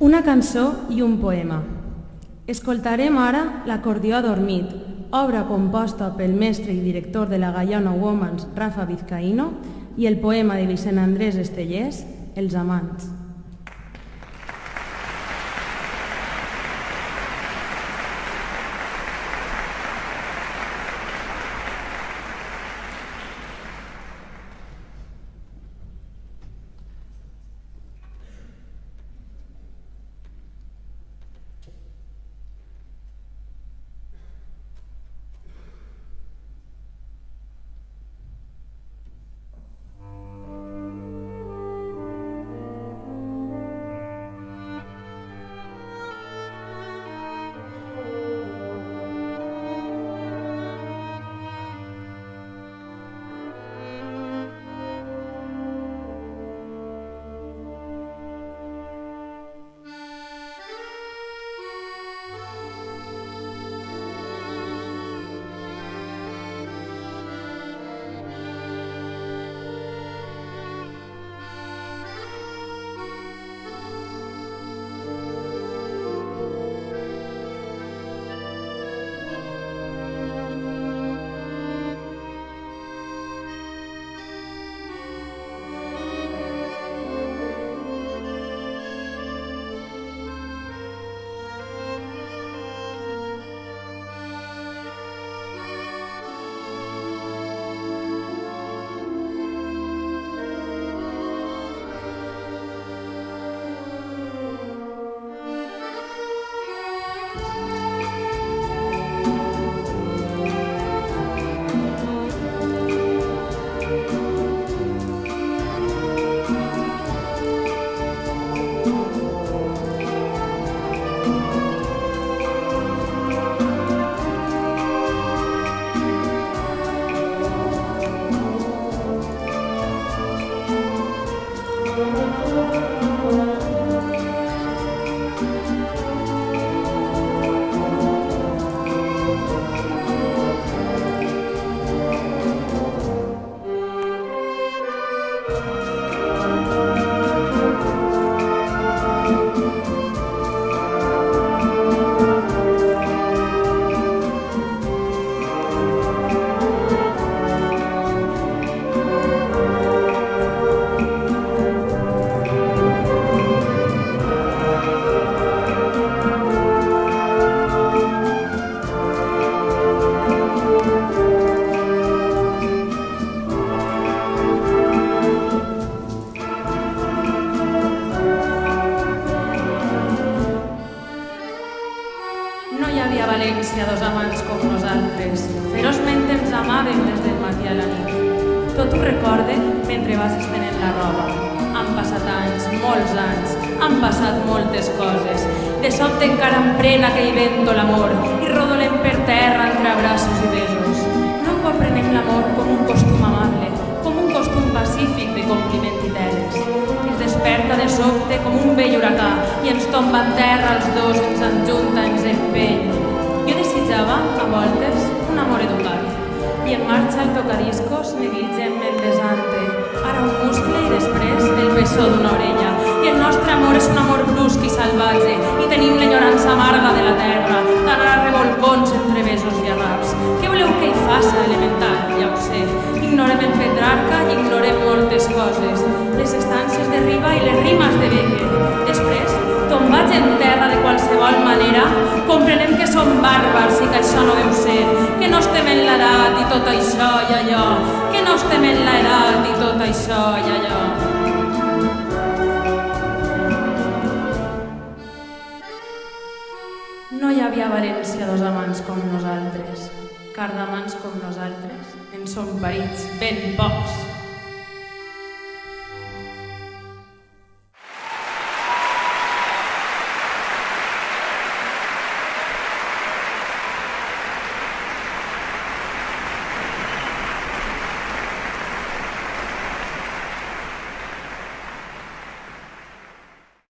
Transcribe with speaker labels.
Speaker 1: Una cançó i un poema. Escoltarem ara L'acordió adormit, obra composta pel mestre i director de la Gaiano Womans, Rafa Vizcaíno, i el poema de Vicent Andrés Estellés, Els amants.
Speaker 2: No hi havia a València dos amants com nosaltres. Ferozment ens amàvem des del matí a la nit. Tot ho recorde mentre vas estenent la roba. Han passat anys, molts anys, han passat moltes coses. De sobte encara em pren aquell vento l'amor i rodolem per terra entre abraços i besos. No comprenem l'amor com un costum amable, com un costum pacífic de compliment i teles. Ens desperta de sobte com un vell huracà i ens tomba en terra els dos, ens enjunta, ens empeny. Jo desitjava, a voltes, un amor educat. I en marxa el tocadiscos, negligentment besante. Ara un muscle i després el bessó d'una orella. I el nostre amor és un amor brusc i salvatge i tenim l'enyorança amarga de la terra, d'anar a revolcons entre besos i arraps. Què voleu que hi faça, elemental? Ja ho sé. Ignorem el Petrarca i ignorem moltes coses. Les estàncies de riba i les rimes de Becker. Després, tombats en terra de qualsevol manera, comprenem que som bàrbars i que això no deu ser, que no estem en l'edat i tot això i allò, que no estem en l'edat i tot això i allò. No hi havia a València dos amants com nosaltres, car d'amants com nosaltres en som parits ben pocs.